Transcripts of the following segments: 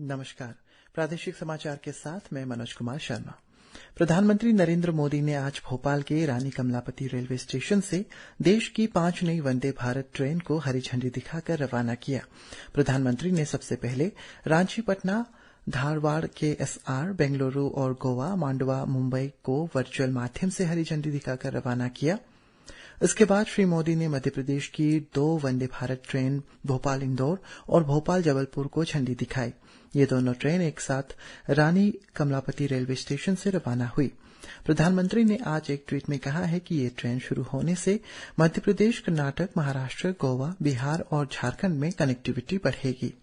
नमस्कार। प्रादेशिक समाचार के साथ मैं मनोज कुमार शर्मा। प्रधानमंत्री नरेंद्र मोदी ने आज भोपाल के रानी कमलापति रेलवे स्टेशन से देश की 5 नई वंदे भारत ट्रेन को हरी झंडी दिखाकर रवाना किया। प्रधानमंत्री ने सबसे पहले रांची, पटना, धारवाड़ के एसआर, बेंगलुरु और गोवा, मांडवा, मुंबई को वर्चुअल माध्यम से हरी झंडी दिखाकर रवाना किया। इसके बाद श्री मोदी ने मध्य प्रदेश की 2 वंदे भारत ट्रेन भोपाल इंदौर और भोपाल जबलपुर को झंडी दिखाई। ये दोनों ट्रेन एक साथ रानी कमलापति रेलवे स्टेशन से रवाना हुई। प्रधानमंत्री ने आज एक ट्वीट में कहा है कि ये ट्रेन शुरू होने से मध्य प्रदेश, कर्नाटक, महाराष्ट्र, गोवा, बिहार और झारखंड में कनेक्टिविटी बढ़ेगी।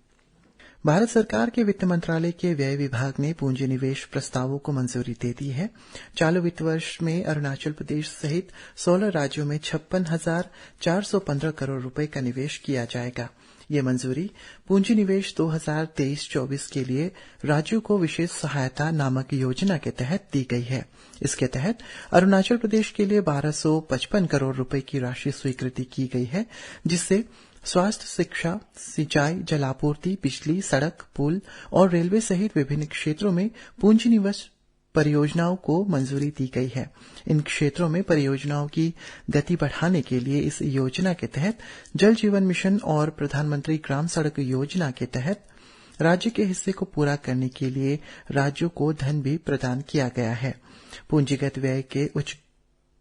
भारत सरकार के वित्त मंत्रालय के व्यय विभाग ने पूंजी निवेश प्रस्तावों को मंजूरी दे दी है। चालू वित्त वर्ष में अरुणाचल प्रदेश सहित 16 राज्यों में 56,415 करोड़ रुपए का निवेश किया जाएगा। ये मंजूरी पूंजी निवेश 2023-24 के लिए राज्यों को विशेष सहायता नामक योजना के तहत दी गई है। इसके तहत अरुणाचल प्रदेश के लिए 1255 करोड़ रुपए की राशि स्वीकृति की गई है, जिससे स्वास्थ्य, शिक्षा, सिंचाई, जलापूर्ति, बिजली, सड़क, पुल और रेलवे सहित विभिन्न क्षेत्रों में पूंजी निवेश परियोजनाओं को मंजूरी दी गई है। इन क्षेत्रों में परियोजनाओं की गति बढ़ाने के लिए इस योजना के तहत जल जीवन मिशन और प्रधानमंत्री ग्राम सड़क योजना के तहत राज्य के हिस्से को पूरा करने के लिए राज्यों को धन भी प्रदान किया गया है। पूंजीगत व्यय के उच्च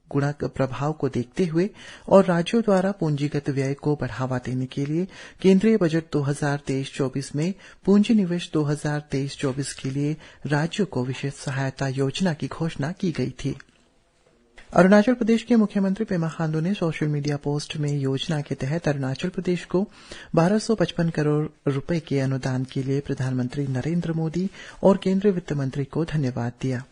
गुणक प्रभाव को देखते हुए और राज्यों द्वारा पूंजीगत व्यय को बढ़ावा देने के लिए केंद्रीय बजट 2023-24 में पूंजी निवेश 2023-24 के लिए राज्यों को विशेष सहायता योजना की घोषणा की गई थी। अरुणाचल प्रदेश के मुख्यमंत्री पेमा खांडू ने सोशल मीडिया पोस्ट में योजना के तहत अरुणाचल प्रदेश को 1255 करोड़ रुपए के अनुदान के लिए प्रधानमंत्री नरेंद्र मोदी और केंद्रीय वित्त मंत्री को धन्यवाद दिया।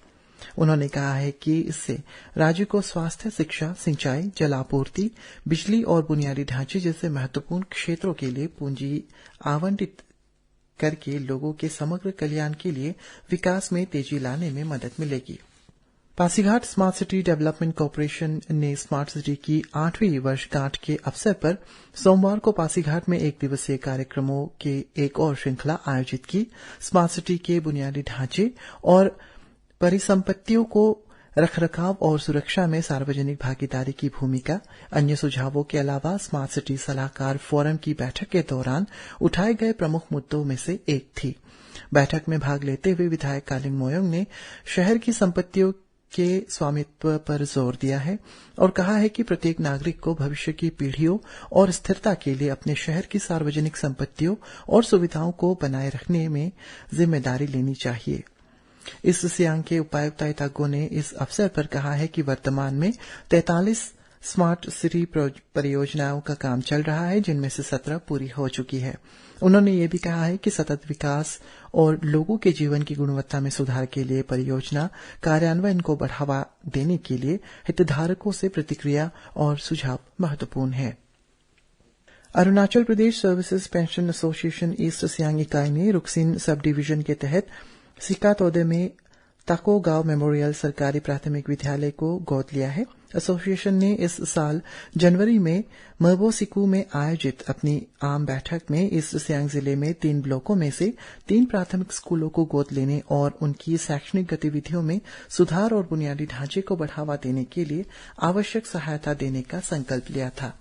उन्होंने कहा है कि इससे राज्य को स्वास्थ्य, शिक्षा, सिंचाई, जलापूर्ति, बिजली और बुनियादी ढांचे जैसे महत्वपूर्ण क्षेत्रों के लिए पूंजी आवंटित करके लोगों के समग्र कल्याण के लिए विकास में तेजी लाने में मदद मिलेगी। Pasighat smart city development corporation ने स्मार्ट सिटी की 8वीं वर्षगांठ के अवसर पर सोमवार को पासीघाट में 1 दिवसीय कार्यक्रमों के एक और श्रृंखला आयोजित की। स्मार्ट सिटी के बुनियादी ढांचे और परिसंपत्तियों को रखरखाव और सुरक्षा में सार्वजनिक भागीदारी की भूमिका, अन्य सुझावों के अलावा स्मार्ट सिटी सलाहकार फोरम की बैठक के दौरान उठाए गए प्रमुख मुद्दों में से एक थी। बैठक में भाग लेते हुए विधायक कालिंग मोयोंग ने शहर की संपत्तियों के स्वामित्व पर जोर दिया है और कहा है कि प्रत्येक नागरिक को भविष्य की पीढ़ियों और स्थिरता के लिए अपने शहर की सार्वजनिक संपत्तियों और सुविधाओं को बनाए रखने में जिम्मेदारी लेनी चाहिए। इस सियांग के उपायुक्त तागो ने इस अवसर पर कहा है कि वर्तमान में 43 स्मार्ट सिटी परियोजनाओं का काम चल रहा है, जिनमें से 17 पूरी हो चुकी है। उन्होंने ये भी कहा है कि सतत विकास और लोगों के जीवन की गुणवत्ता में सुधार के लिए परियोजना कार्यान्वयन को बढ़ावा देने के लिए हितधारकों से प्रतिक्रिया और सुझाव महत्वपूर्ण है। Arunachal Pradesh Services Pension Association East Siang इकाई ने रुकसिन सब डिवीजन के तहत सिकातोदे में ताको गांव मेमोरियल सरकारी प्राथमिक विद्यालय को गोद लिया है। एसोसिएशन ने इस साल जनवरी में मबोसिकू में आयोजित अपनी आम बैठक में ईस्ट सियांग जिले में 3 ब्लॉकों में से 3 प्राथमिक स्कूलों को गोद लेने और उनकी शैक्षणिक गतिविधियों में सुधार और बुनियादी ढांचे को बढ़ावा देने के लिए आवश्यक सहायता देने का संकल्प लिया था।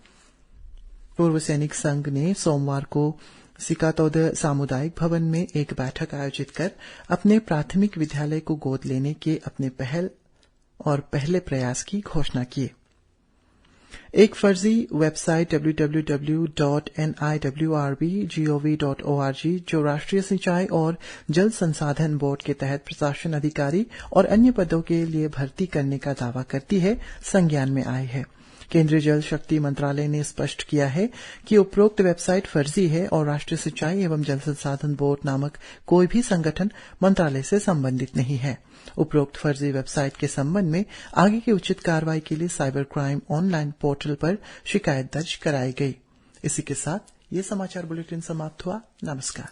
पूर्व सैनिक संघ ने सोमवार को सिकातोद सामुदायिक भवन में एक बैठक आयोजित कर अपने प्राथमिक विद्यालय को गोद लेने के अपने पहले प्रयास की घोषणा की। एक फर्जी वेबसाइट www.niwrb.gov.org जो राष्ट्रीय सिंचाई और जल संसाधन बोर्ड के तहत प्रशासन अधिकारी और अन्य पदों के लिए भर्ती करने का दावा करती है, संज्ञान में आई है। केंद्रीय जल शक्ति मंत्रालय ने स्पष्ट किया है कि उपरोक्त वेबसाइट फर्जी है और राष्ट्रीय सिंचाई एवं जल संसाधन बोर्ड नामक कोई भी संगठन मंत्रालय से संबंधित नहीं है। उपरोक्त फर्जी वेबसाइट के संबंध में आगे की उचित कार्रवाई के लिए साइबर क्राइम ऑनलाइन पोर्टल पर शिकायत दर्ज कराई गई। इसी के साथ ये समाचार बुलेटिन समाप्त हुआ। नमस्कार।